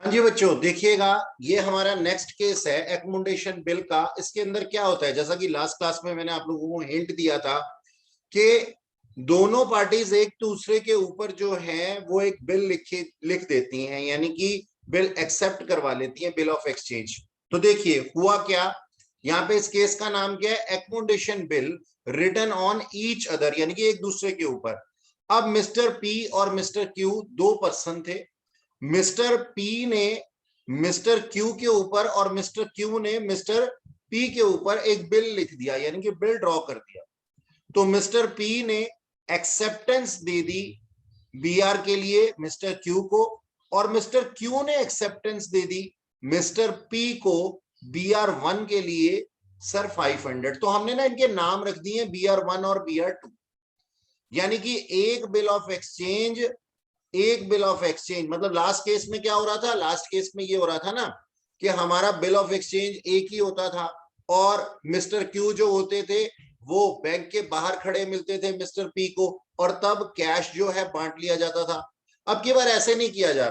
हाँ जी बच्चों, देखिएगा ये हमारा नेक्स्ट केस है एकोमोडेशन बिल का। इसके अंदर क्या होता है, जैसा कि लास्ट क्लास में मैंने आप लोगों को हिंट दिया था कि दोनों पार्टीज एक दूसरे के ऊपर जो है वो एक बिल लिख देती हैं, यानी कि बिल एक्सेप्ट करवा लेती हैं, बिल ऑफ एक्सचेंज। तो देखिए हुआ क्या, यहाँ पे इस केस का नाम क्या है, accommodation bill written on each other, यानी कि एक दूसरे के ऊपर। अब मिस्टर पी और मिस्टर क्यू दो पर्सन थे। मिस्टर पी ने मिस्टर क्यू के ऊपर और मिस्टर क्यू ने मिस्टर पी के ऊपर एक बिल लिख दिया, यानी कि बिल ड्रॉ कर दिया। तो मिस्टर पी ने एक्सेप्टेंस दे दी बीआर के लिए मिस्टर क्यू को, और मिस्टर क्यू ने एक्सेप्टेंस दे दी मिस्टर पी को BR1 के लिए सर 500। तो हमने ना इनके नाम रख दिए BR1 और BR2, यानी कि एक बिल ऑफ एक्सचेंज मतलब लास्ट केस में क्या हो रहा था, लास्ट केस में ये हो रहा था ना कि हमारा बिल ऑफ एक्सचेंज एक ही होता था और मिस्टर क्यू जो होते थे वो बैंक के बाहर खड़े मिलते थे मिस्टर पी को, और तब कैश जो है बांट लिया जाता था। अब की बार ऐसे नहीं किया जा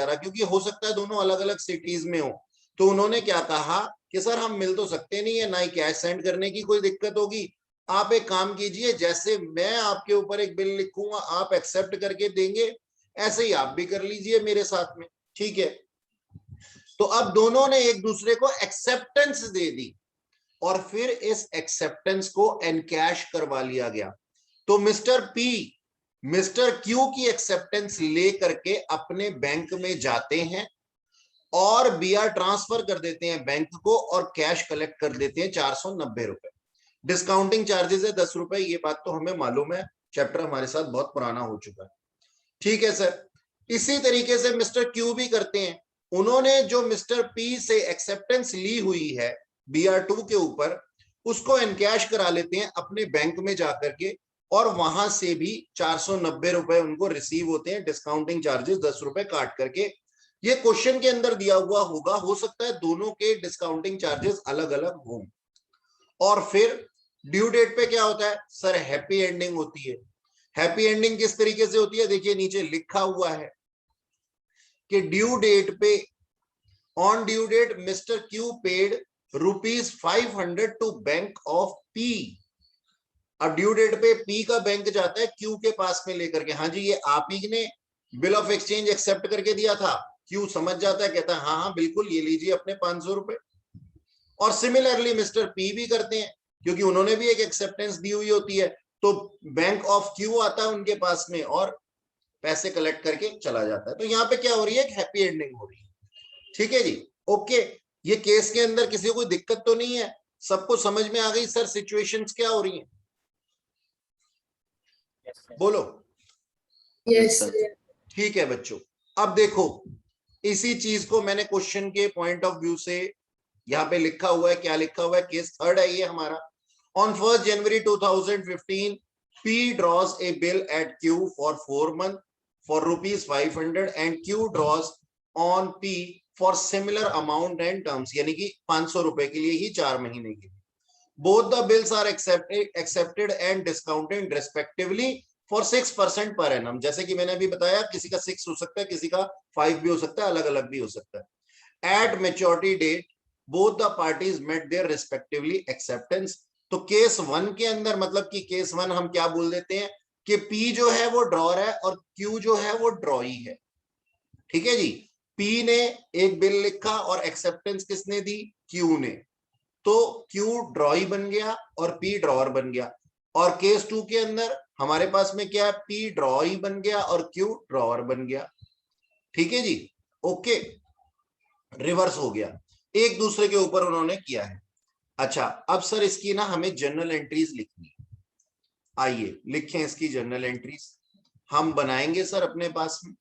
रहा, क्योंकि हो सकता है दोनों अलग अलग सिटीज में हो। तो उन्होंने क्या कहा कि सर हम मिल तो सकते नहीं है, ना ही कैश सेंड करने की कोई दिक्कत होगी। आप एक काम कीजिए, जैसे मैं आपके ऊपर एक बिल लिखूंगा आप एक्सेप्ट करके देंगे, ऐसे ही आप भी कर लीजिए मेरे साथ में, ठीक है। तो अब दोनों ने एक दूसरे को एक्सेप्टेंस दे दी और फिर इस एक्सेप्टेंस को एनकैश करवा लिया गया। तो मिस्टर पी मिस्टर क्यू की एक्सेप्टेंस ले करके अपने बैंक में जाते हैं और बीआर ट्रांसफर कर देते हैं बैंक को और कैश कलेक्ट कर देते हैं 490 रुपए। डिस्काउंटिंग चार्जेस है 10 रुपए, ये बात तो हमें मालूम है, चैप्टर हमारे साथ बहुत पुराना हो चुका है, ठीक है सर। इसी तरीके से मिस्टर क्यू भी करते हैं। उन्होंने जो मिस्टर पी से एक्सेप्टेंस ली हुई है BR2 के ऊपर, उसको एनकैश करा लेते हैं अपने बैंक में जाकर के, और वहां से भी 490 रुपए उनको रिसीव होते हैं, डिस्काउंटिंग चार्जेस 10 रुपए काट करके। ये क्वेश्चन के अंदर दिया हुआ होगा, हो सकता है दोनों के डिस्काउंटिंग चार्जेस अलग अलग हों। और फिर ड्यू डेट पे क्या होता है सर, हैप्पी एंडिंग होती है। हैप्पी एंडिंग किस तरीके से होती है, देखिए नीचे लिखा हुआ है कि ड्यू डेट पे, on due date mister Q paid ₹500 to bank of P. अब ड्यू डेट पे पी का बैंक जाता है क्यू के पास में लेकर के, हाँ जी ये आप ही ने बिल ऑफ एक्सचेंज एक्सेप्ट करके दिया था। क्यू समझ जाता है, कहता है हाँ हाँ बिल्कुल, ये लीजिए अपने 500 रुपए। और सिमिलरली मिस्टर पी भी करते हैं, क्योंकि उन्होंने भी एक एक्सेप्टेंस दी हुई होती है। तो बैंक ऑफ क्यू आता है उनके पास में और पैसे कलेक्ट करके चला जाता है। तो यहाँ पे क्या हो रही है, एक हैप्पी एंडिंग हो रही है, ठीक है जी। ओके, ये केस के अंदर किसी को कोई दिक्कत तो नहीं है, सबको समझ में आ गई सर सिचुएशंस क्या हो रही हैं? बोलो। यस ठीक है बच्चों, अब देखो इसी चीज को मैंने क्वेश्चन के पॉइंट ऑफ व्यू से यहाँ पे लिखा हुआ है। क्या लिखा हुआ है, केस थर्ड है ये हमारा। On 1 January 2015 P draws a bill at Q for 4 months for ₹500 and Q draws on P for similar amount and terms, यानी कि 500 रुपए के लिए ही 4 महीने के लिए। Both the bills are accepted and discounted respectively for 6% per annum। जैसे कि मैंने अभी बताया, किसी का 6 हो सकता है, किसी का 5 भी हो सकता है, अलग अलग भी हो सकता है। At maturity date both the parties met their respectively acceptance। तो केस 1 के अंदर, मतलब कि केस 1 हम क्या बोल देते हैं कि P जो है वो ड्रॉर है और Q जो है वो ड्रॉई है, ठीक है जी। P ने एक बिल लिखा और एक्सेप्टेंस किसने दी, Q ने। तो Q ड्रॉई बन गया और P ड्रॉर बन गया। और केस 2 के अंदर हमारे पास में क्या है, P ड्रॉई बन गया और Q ड्रॉर बन गया, ठीक है जी। ओके, रिवर्स हो गया, एक दूसरे के ऊपर उन्होंने किया है। अच्छा, अब सर इसकी ना हमें जर्नल एंट्रीज लिखनी, आइए लिखें इसकी जर्नल एंट्रीज। हम बनाएंगे सर अपने पास में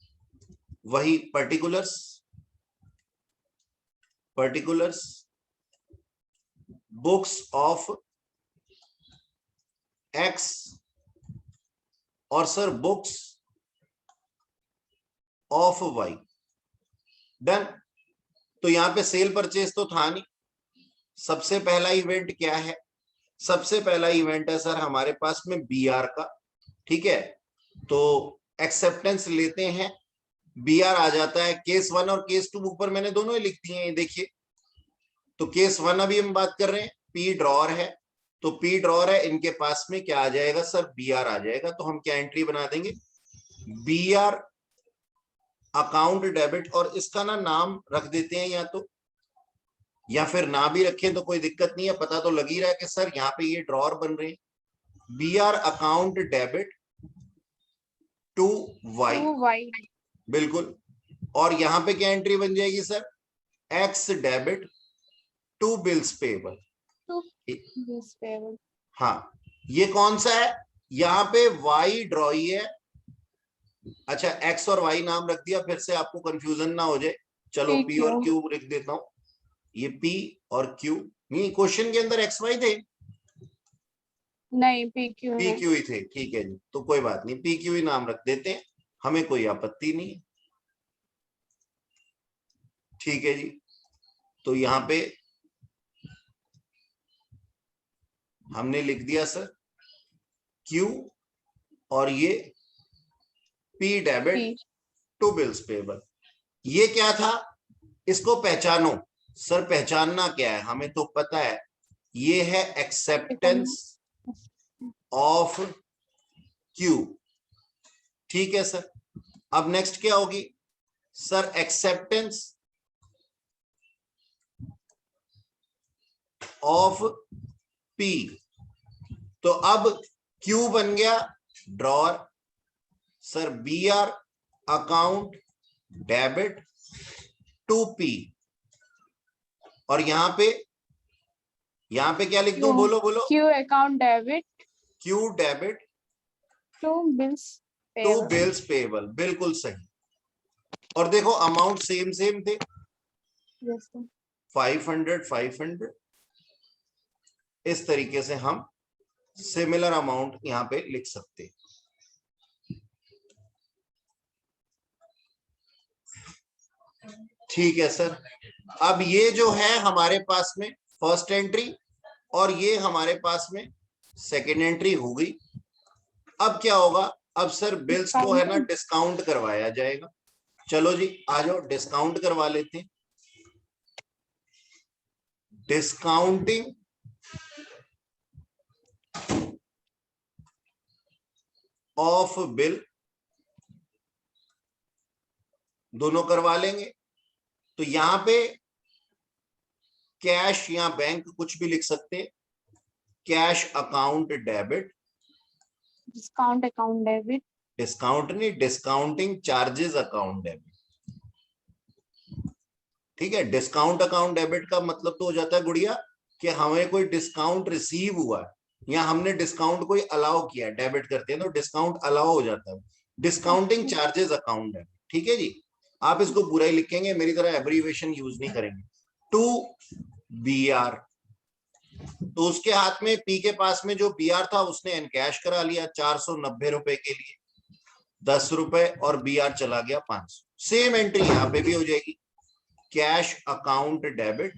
वही पर्टिकुलर्स बुक्स ऑफ एक्स और sir books of Y. Done. तो यहां पे सेल परचेज तो था नहीं। सबसे पहला इवेंट क्या है, सबसे पहला इवेंट है सर हमारे पास में BR का, ठीक है। तो एक्सेप्टेंस लेते हैं बी आर आ जाता है। केस 1 और केस 2 ऊपर मैंने दोनों ही लिख दिए हैं, देखिए। तो केस 1 अभी हम बात कर रहे हैं, पी ड्रॉर है, तो पी ड्रॉर है, इनके पास में क्या आ जाएगा सर, बी आर आ जाएगा। तो हम क्या एंट्री बना देंगे, बी आर अकाउंट डेबिट, और इसका ना नाम रख देते हैं या फिर ना भी रखें तो कोई दिक्कत नहीं है, पता तो लग ही रहा है कि सर यहाँ पे ये ड्रॉर बन रहे हैं। B R account debit to Y, बिल्कुल। और यहाँ पे क्या एंट्री बन जाएगी sir, X debit to bills payable. हाँ, ये कौन सा है, यहाँ पे वाई ड्रॉई है। अच्छा, एक्स और वाई नाम रख दिया, फिर से आपको कंफ्यूजन ना हो जाए। चलो पी और क्यू लिख देता हूं, ये पी और क्यू। नहीं, क्वेश्चन के अंदर एक्स वाई थे नहीं, पी क्यू ही थे, ठीक है जी, तो कोई बात नहीं, पी क्यू ही नाम रख देते हैं, हमें कोई आपत्ति नहीं। ठीक है जी, तो यहाँ पे हमने लिख दिया सर क्यू, और ये P debit to bills payable. ये क्या था, इसको पहचानो। सर पहचानना क्या है, हमें तो पता है, ये है एक्सेप्टेंस ऑफ क्यू। ठीक है सर, अब नेक्स्ट क्या होगी सर, एक्सेप्टेंस ऑफ पी। तो अब क्यू बन गया drawer, sir B R account debit to P, और यहां पे क्या लिख दूं, बोलो बोलो, Q account debit Q debit to bills payable, बिल्कुल सही। और देखो अमाउंट सेम थे, 500 इस तरीके से हम सिमिलर अमाउंट यहां पे लिख सकते हैं। ठीक है सर, अब ये जो है हमारे पास में फर्स्ट एंट्री, और ये हमारे पास में सेकेंड एंट्री हो गई। अब क्या होगा, अब सर बिल्स को है ना डिस्काउंट करवाया जाएगा। चलो जी आ जाओ, डिस्काउंट करवा लेते हैं। डिस्काउंटिंग ऑफ बिल दोनों करवा लेंगे। तो यहां पे कैश या बैंक कुछ भी लिख सकते हैं, cash account debit, discount account debit, discount नहीं, डिस्काउंटिंग चार्जेस अकाउंट डेबिट। ठीक है, डिस्काउंट अकाउंट डेबिट का मतलब तो हो जाता है गुड़िया कि हमें कोई डिस्काउंट रिसीव हुआ है, या हमने डिस्काउंट कोई अलाउ किया, डेबिट करते हैं तो डिस्काउंट अलाउ हो जाता है। डिस्काउंटिंग चार्जेस अकाउंट डेबिट, ठीक है जी, आप इसको पूरा ही लिखेंगे, मेरी तरह एब्रीविएशन यूज नहीं करेंगे। टू बी आर, तो उसके हाथ में, पी के पास में जो बी आर था उसने एनकैश करा लिया 490 रुपए के लिए, 10 रुपए, और बी आर चला गया 500। सेम एंट्री यहां पे भी हो जाएगी, cash account debit,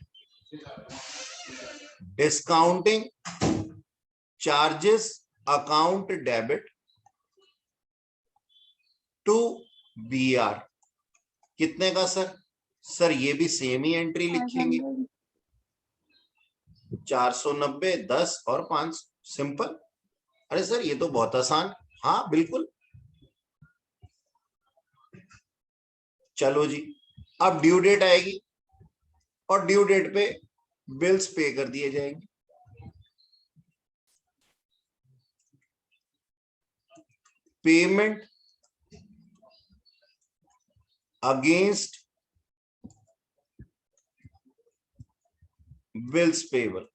discounting charges account debit to B R. कितने का सर, सर ये भी सेम ही एंट्री लिखेंगे, 490, 10 और 500, सिंपल। अरे सर ये तो बहुत आसान, हाँ बिल्कुल। चलो जी, अब ड्यू डेट आएगी, और ड्यू डेट पे बिल्स पे कर दिए जाएंगे। पेमेंट अगेंस्ट बिल्स पेबल,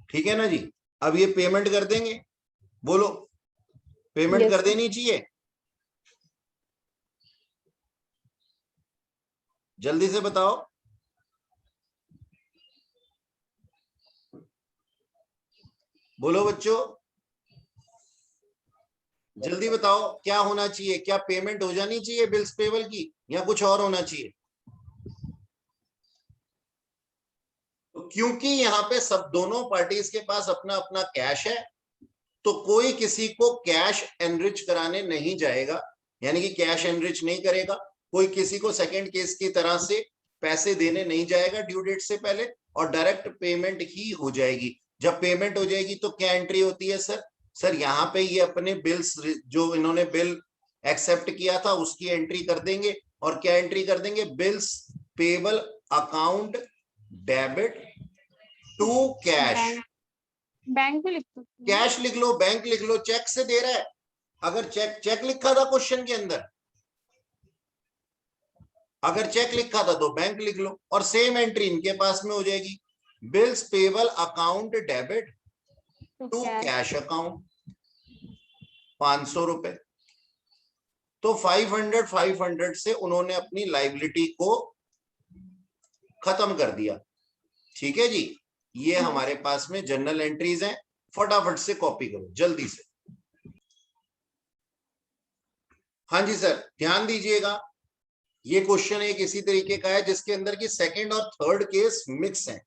ठीक है ना जी। अब ये पेमेंट कर देंगे, बोलो पेमेंट कर देनी चाहिए, जल्दी से बताओ, बोलो बच्चों, जल्दी बताओ क्या होना चाहिए, क्या पेमेंट हो जानी चाहिए बिल्स पेबल की, या कुछ और होना चाहिए। तो क्योंकि यहाँ पे सब दोनों पार्टीज के पास अपना अपना कैश है, तो कोई किसी को कैश एनरिच कराने नहीं जाएगा, यानी कि कैश एनरिच नहीं करेगा, कोई किसी को सेकंड केस की तरह से पैसे देने नहीं जाएगा ड्यू डेट से पहले, और डायरेक्ट पेमेंट ही हो जाएगी। जब पेमेंट हो जाएगी तो क्या एंट्री होती है सर? सर यहाँ पे ये अपने बिल्स, जो इन्होंने बिल एक्सेप्ट किया था उसकी एंट्री कर देंगे, और क्या एंट्री कर देंगे? Bills payable account debit to cash. Bank भी लिख सकते हैं। कैश लिख लो, बैंक लिख लो, चेक से दे रहा है। अगर चेक लिखा था क्वेश्चन के अंदर, अगर चेक लिखा था तो बैंक लिख लो, और सेम एंट्री इनके पास में हो जाएगी, bills payable account debit to cash account 500 रुपए। तो 500 से उन्होंने अपनी लाइबिलिटी को खत्म कर दिया। ठीक है जी, ये हमारे पास में जर्नल एंट्रीज हैं, फटाफट से कॉपी करो जल्दी से। हाँ जी सर, ध्यान दीजिएगा, ये क्वेश्चन एक इसी तरीके का है जिसके अंदर की सेकंड और थर्ड केस मिक्स हैं,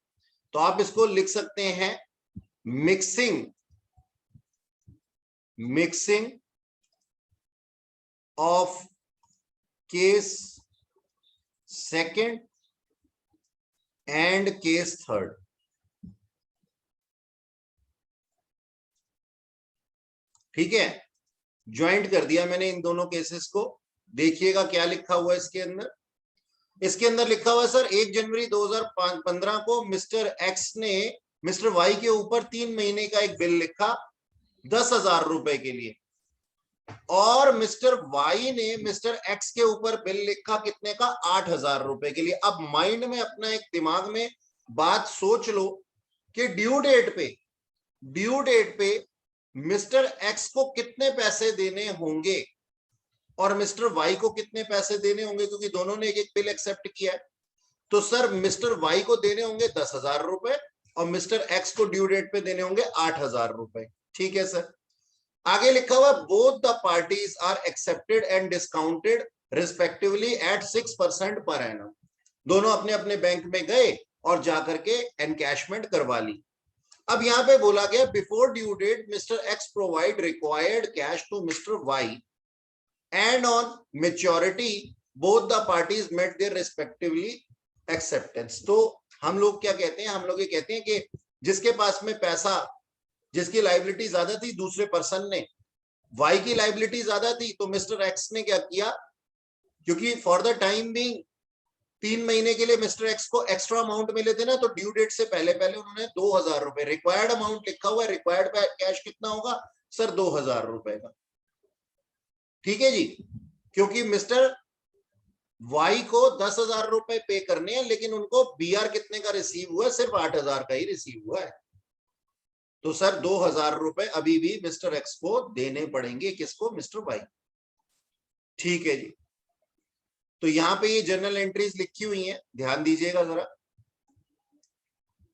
तो आप इसको लिख सकते हैं mixing of case second and case third. ठीक है, ज्वाइंट कर दिया मैंने इन दोनों केसेस को। देखिएगा क्या लिखा हुआ है इसके अंदर। इसके अंदर लिखा हुआ है सर, 1 जनवरी 2015 को मिस्टर एक्स ने मिस्टर वाई के ऊपर 3 महीने का एक बिल लिखा 10,000 रुपए के लिए, और मिस्टर वाई ने मिस्टर एक्स के ऊपर बिल लिखा कितने का? 8,000 रुपए के लिए। अब माइंड में अपना एक दिमाग में बात सोच लो कि ड्यू डेट पे मिस्टर एक्स को कितने पैसे देने होंगे और मिस्टर वाई को कितने पैसे देने होंगे, क्योंकि दोनों ने एक बिल एक्सेप्ट किया है। तो सर मिस्टर वाई को देने होंगे 10,000 रुपए और मिस्टर एक्स को ड्यू डेट पे देने होंगे 8,000 रुपए। ठीक है सर, आगे लिखा हुआ both the parties are accepted and discounted respectively at 6% per annum. दोनों अपने अपने बैंक में गए और जाकर के एनकैशमेंट करवा ली। अब यहां पे बोला गया before due date mister X provide required cash to mister Y and on maturity both the parties met their respectively acceptance. तो हम लोग क्या कहते हैं? हम लोग ये कहते हैं कि जिसके पास में पैसा, जिसकी लाइबिलिटी ज्यादा थी, दूसरे पर्सन ने, वाई की लाइबिलिटी ज्यादा थी, तो मिस्टर एक्स ने क्या किया, क्योंकि फॉर द टाइम बीइंग 3 महीने के लिए मिस्टर एक्स को एक्स्ट्रा अमाउंट मिले थे ना, तो ड्यू डेट से पहले उन्होंने 2,000 रुपए, रिक्वायर्ड अमाउंट लिखा हुआ है, रिक्वायर्ड कैश कितना होगा सर? 2,000 रुपए का। ठीक है जी, क्योंकि मिस्टर वाई को 10,000 रुपए पे करने हैं, लेकिन उनको बीआर कितने का रिसीव हुआ है? सिर्फ 8,000 का ही रिसीव हुआ है। तो सर 2,000 रुपए अभी भी मिस्टर एक्स को देने पड़ेंगे। किसको? Mister Y. ठीक है जी, तो यहां पे ये जर्नल एंट्रीज लिखी हुई हैं, ध्यान दीजिएगा जरा।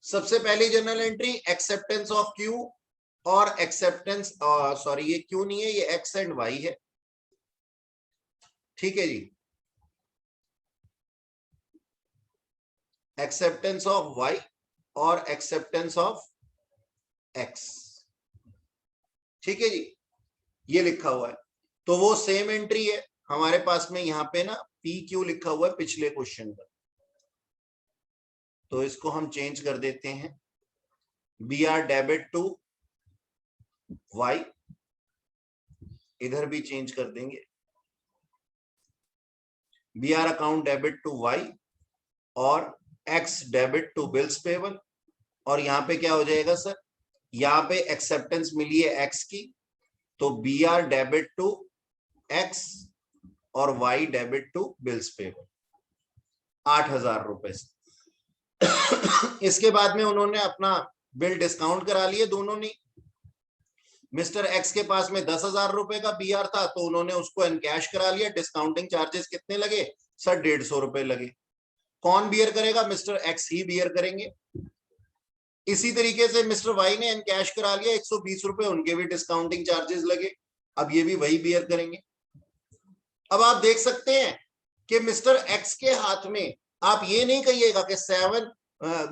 सबसे पहली journal entry acceptance of Q और एक्सेप्टेंस, सॉरी ये क्यू नहीं है, ये एक्स एंड वाई है। ठीक है जी, एक्सेप्टेंस ऑफ वाई और एक्सेप्टेंस ऑफ एक्स। ठीक है जी, ये लिखा हुआ है, तो वो सेम एंट्री है हमारे पास में। यहां पे ना पी क्यू लिखा हुआ है पिछले क्वेश्चन का, तो इसको हम चेंज कर देते हैं, B R debit to Y, इधर भी चेंज कर देंगे, B R account debit to Y और X debit to bills payable. और यहां पे क्या हो जाएगा सर? यहां पे एक्सेप्टेंस मिली है एक्स की, तो B R debit to X और Y debit to bills payable 8,000 रुपए से। इसके बाद में उन्होंने अपना बिल डिस्काउंट करा लिए दोनों ने। मिस्टर एक्स के पास में 10,000 रुपए का बीआर था, तो उन्होंने उसको एनकैश करा लिया। डिस्काउंटिंग चार्जेस कितने लगे सर? 150 रुपए लगे। कौन बियर करेगा? मिस्टर एक्स ही बियर करेंगे। इसी तरीके से मिस्टर वाई ने एनकैश करा लिया, 120 रुपए, उनके भी डिस्काउंटिंग चार्जेस लगे, अब ये भी वही बियर करेंगे। अब आप देख सकते हैं कि मिस्टर एक्स के हाथ में, आप ये नहीं कहिएगा कि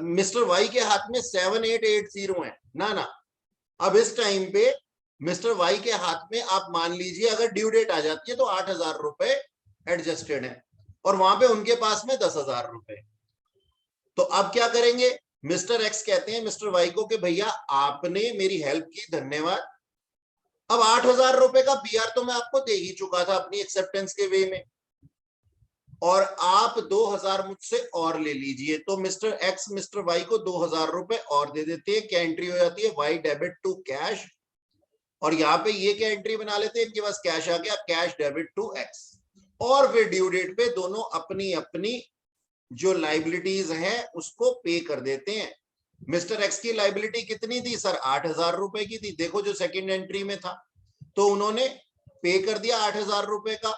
मिस्टर वाई के हाथ में 7880 है, ना ना। अब इस टाइम पे मिस्टर वाई के हाथ में आप मान लीजिए अगर ड्यू डेट आ जाती है तो 8,000 रुपए एडजस्टेड है और वहां पे उनके पास में 10,000 रुपए। तो अब क्या करेंगे, मिस्टर एक्स कहते हैं मिस्टर वाई को कि भैया आपने मेरी हेल्प की, धन्यवाद। अब 8,000 रुपए का बीआर तो मैं आपको दे ही चुका था अपनी एक्सेप्टेंस के वे में, और आप 2,000 मुझसे और ले लीजिए। तो मिस्टर एक्स मिस्टर वाई को 2,000 रुपए और दे देते हैं। क्या एंट्री हो जाती है, वाई डेबिट टू कैश, और यहाँ पे ये क्या एंट्री बना लेते हैं, इनके पास कैश आ गया, कैश डेबिट टू एक्स। और फिर ड्यू डेट पे दोनों अपनी अपनी जो लाइबिलिटीज है उसको पे कर देते हैं। मिस्टर एक्स की लाइबिलिटी कितनी थी सर, 8,000 रुपए की थी। देखो जो सेकंड एंट्री में था, तो उन्होंने पे कर दिया 8,000 रुपए का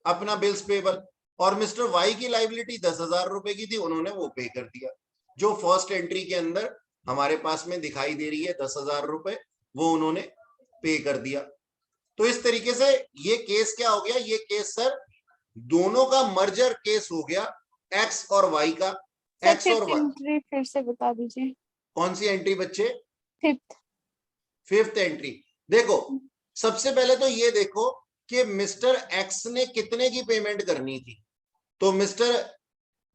अपना बिल्स पेबल, और मिस्टर वाई की लाइबिलिटी 10,000 रुपए की थी, उन्होंने वो पे कर दिया। जो फर्स्ट एंट्री के अंदर हमारे पास में दिखाई दे रही है 10,000 रुपए, वो उन्होंने पे कर दिया। तो इस तरीके से ये केस क्या हो गया, ये केस सर दोनों का मर्जर केस हो गया, एक्स और वाई का। एक्स और वाई, एंट्री फिर से बता दीजिए। कौन सी एंट्री बच्चे, फिफ्थ। Fifth entry. देखो सबसे पहले तो ये देखो कि मिस्टर एक्स ने कितने की पेमेंट करनी थी। तो मिस्टर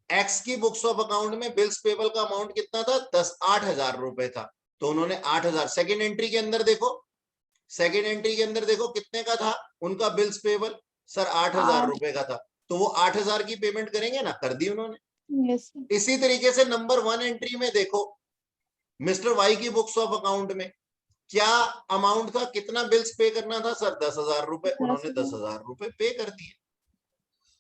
एक्स की बुक्स ऑफ अकाउंट में बिल्स पेबल का अमाउंट कितना था, 8,000 रुपए था। तो उन्होंने 8,000 सेकेंड एंट्री के अंदर देखो, सेकेंड एंट्री के अंदर देखो कितने का था उनका बिल्स पेबल, सर 8,000 रुपए का था। तो वो 8,000 की पेमेंट करेंगे ना, कर दी उन्होंने। यस। इसी तरीके से नंबर 1 एंट्री में देखो, मिस्टर वाई की बुक्स ऑफ अकाउंट में क्या अमाउंट था, कितना बिल्स पे करना था सर, 10,000 रुपए। उन्होंने 10,000 रुपए पे कर दिए,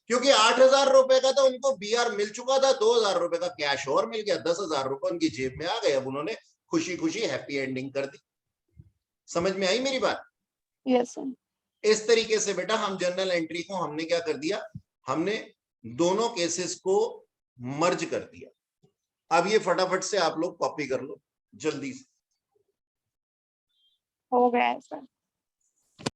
क्योंकि 8,000 रुपए का तो उनको बीआर मिल चुका था, 2,000 रुपए का कैश और मिल गया, 10,000 रुपए उनकी जेब में आ गए। अब उन्होंने खुशी खुशी हैप्पी एंडिंग कर दी। समझ में आई मेरी बात? Yes sir. इस तरीके से बेटा हम जर्नल एंट्री को हमने क्या कर दिया, हमने दोनों केसेस को मर्ज कर दिया। अब ये फटाफट से आप लोग कॉपी कर लो जल्दी से। हो गया है सर।